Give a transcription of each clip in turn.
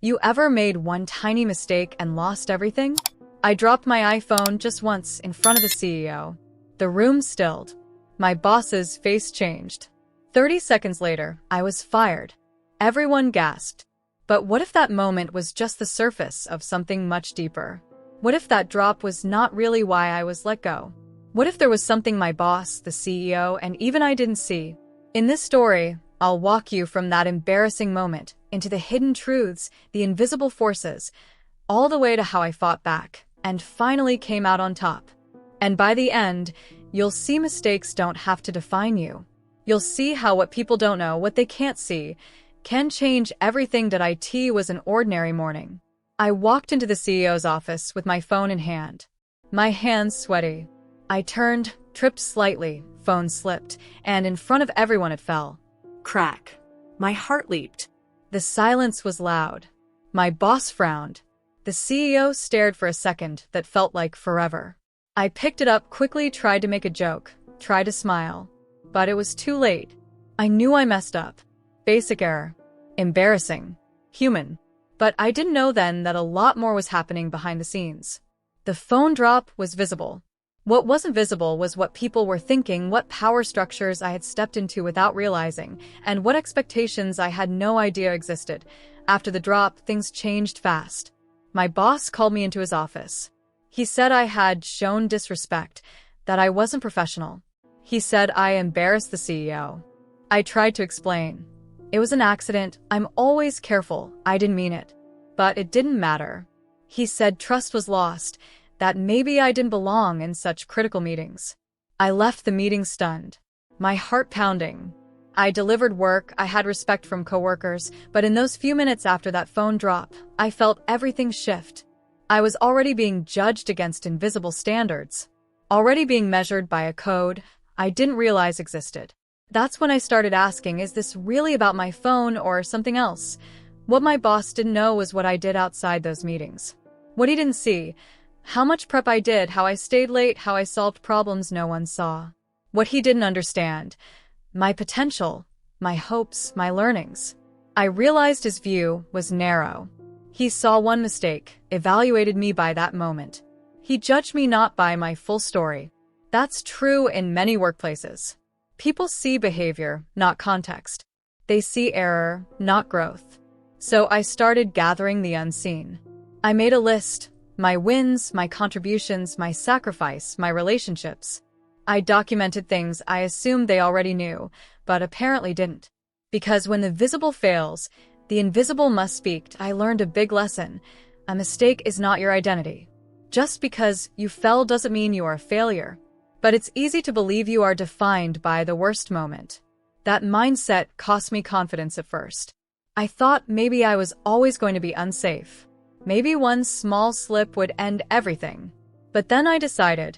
You ever made one tiny mistake and lost everything? I dropped my iPhone just once in front of the CEO. The room stilled. My boss's face changed. 30 seconds later, I was fired. Everyone gasped. But what if that moment was just the surface of something much deeper? What if that drop was not really why I was let go? What if there was something my boss, the CEO, and even I didn't see? In this story, I'll walk you from that embarrassing moment into the hidden truths, the invisible forces, all the way to how I fought back and finally came out on top. And by the end, you'll see mistakes don't have to define you. You'll see how what people don't know, what they can't see, can change everything. That IT was an ordinary morning. I walked into the CEO's office with my phone in hand. My hands sweaty. I turned, tripped slightly, phone slipped, and in front of everyone it fell. Crack. My heart leaped. The silence was loud. My boss frowned. The CEO stared for a second that felt like forever. I picked it up quickly, tried to make a joke, tried to smile. But it was too late. I knew I messed up. Basic error. Embarrassing. Human. But I didn't know then that a lot more was happening behind the scenes. The phone drop was visible. What wasn't visible was what people were thinking, what power structures I had stepped into without realizing, and what expectations I had no idea existed. After the drop, things changed fast. My boss called me into his office. He said I had shown disrespect, that I wasn't professional. He said I embarrassed the CEO. I tried to explain. It was an accident. I'm always careful. I didn't mean it. But it didn't matter. He said trust was lost, that maybe I didn't belong in such critical meetings. I left the meeting stunned, my heart pounding. I delivered work, I had respect from coworkers, but in those few minutes after that phone drop, I felt everything shift. I was already being judged against invisible standards, already being measured by a code I didn't realize existed. That's when I started asking, is this really about my phone or something else? What my boss didn't know was what I did outside those meetings. What he didn't see, how much prep I did, how I stayed late, how I solved problems no one saw. What he didn't understand, my potential, my hopes, my learnings. I realized his view was narrow. He saw one mistake, evaluated me by that moment. He judged me not by my full story. That's true in many workplaces. People see behavior, not context. They see error, not growth. So I started gathering the unseen. I made a list, my wins, my contributions, my sacrifice, my relationships. I documented things I assumed they already knew, but apparently didn't. Because when the visible fails, the invisible must speak. I learned a big lesson. A mistake is not your identity. Just because you fell doesn't mean you are a failure. But it's easy to believe you are defined by the worst moment. That mindset cost me confidence at first. I thought maybe I was always going to be unsafe. Maybe one small slip would end everything. But then I decided,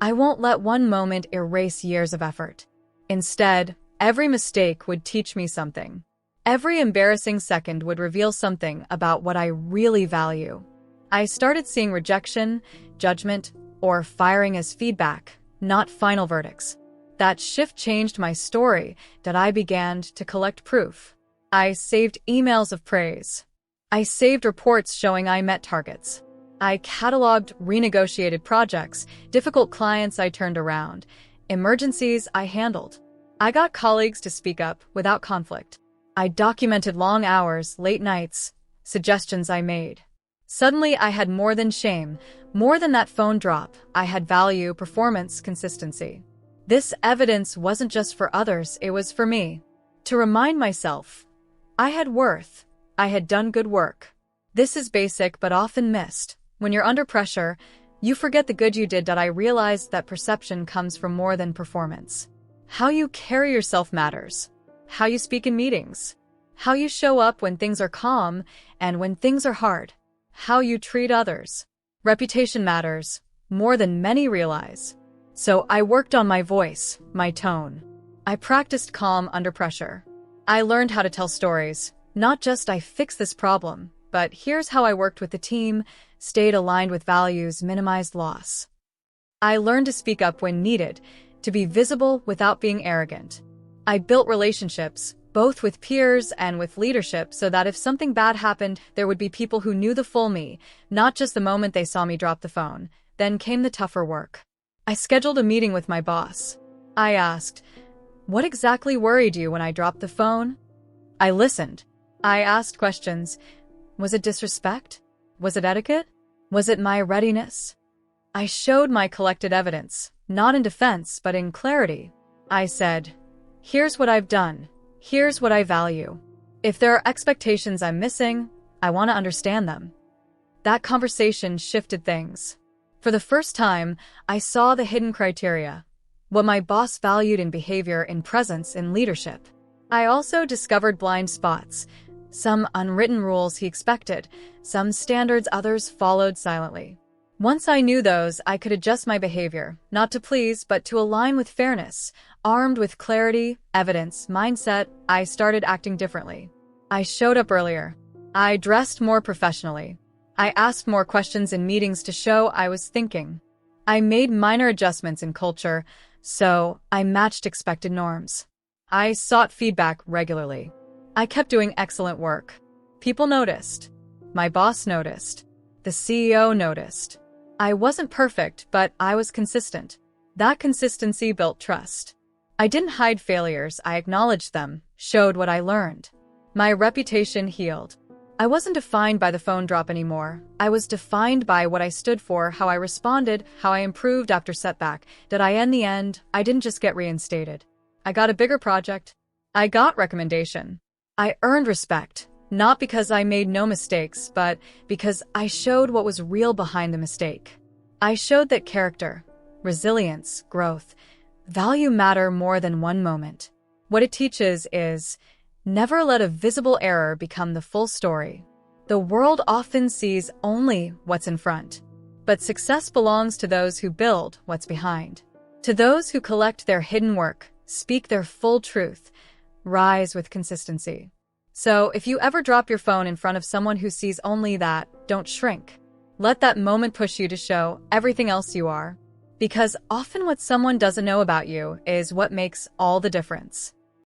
I won't let one moment erase years of effort. Instead, every mistake would teach me something. Every embarrassing second would reveal something about what I really value. I started seeing rejection, judgment, or firing as feedback, not final verdicts. That shift changed my story, that I began to collect proof. I saved emails of praise. I saved reports showing I met targets. I cataloged renegotiated projects, difficult clients I turned around, emergencies I handled. I got colleagues to speak up without conflict. I documented long hours, late nights, suggestions I made. Suddenly I had more than shame, more than that phone drop. I had value, performance, consistency. This evidence wasn't just for others, it was for me. To remind myself, I had worth. I had done good work. This is basic but often missed. When you're under pressure, you forget the good you did. I realized that perception comes from more than performance. How you carry yourself matters. How you speak in meetings. How you show up when things are calm and when things are hard. How you treat others. Reputation matters more than many realize. So I worked on my voice, my tone. I practiced calm under pressure. I learned how to tell stories. Not just I fixed this problem, but here's how I worked with the team, stayed aligned with values, minimized loss. I learned to speak up when needed, to be visible without being arrogant. I built relationships, both with peers and with leadership, so that if something bad happened, there would be people who knew the full me, not just the moment they saw me drop the phone. Then came the tougher work. I scheduled a meeting with my boss. I asked, "What exactly worried you when I dropped the phone?" I listened. I asked questions. Was it disrespect? Was it etiquette? Was it my readiness? I showed my collected evidence, not in defense, but in clarity. I said, "Here's what I've done. Here's what I value. If there are expectations I'm missing, I want to understand them." That conversation shifted things. For the first time, I saw the hidden criteria, what my boss valued in behavior, in presence, in leadership. I also discovered blind spots, some unwritten rules he expected, some standards others followed silently. Once I knew those, I could adjust my behavior, not to please, but to align with fairness. Armed with clarity, evidence, mindset, I started acting differently. I showed up earlier. I dressed more professionally. I asked more questions in meetings to show I was thinking. I made minor adjustments in culture, so I matched expected norms. I sought feedback regularly. I kept doing excellent work. People noticed. My boss noticed. The CEO noticed. I wasn't perfect, but I was consistent. That consistency built trust. I didn't hide failures, I acknowledged them, showed what I learned. My reputation healed. I wasn't defined by the phone drop anymore. I was defined by what I stood for, how I responded, how I improved after setback. Did I in the end? I didn't just get reinstated. I got a bigger project. I got recommendation. I earned respect, not because I made no mistakes, but because I showed what was real behind the mistake. I showed that character, resilience, growth, value matter more than one moment. What it teaches is, never let a visible error become the full story. The world often sees only what's in front, but success belongs to those who build what's behind. To those who collect their hidden work, speak their full truth, rise with consistency. So if you ever drop your phone in front of someone who sees only that, don't shrink. Let that moment push you to show everything else you are. Because often what someone doesn't know about you is what makes all the difference.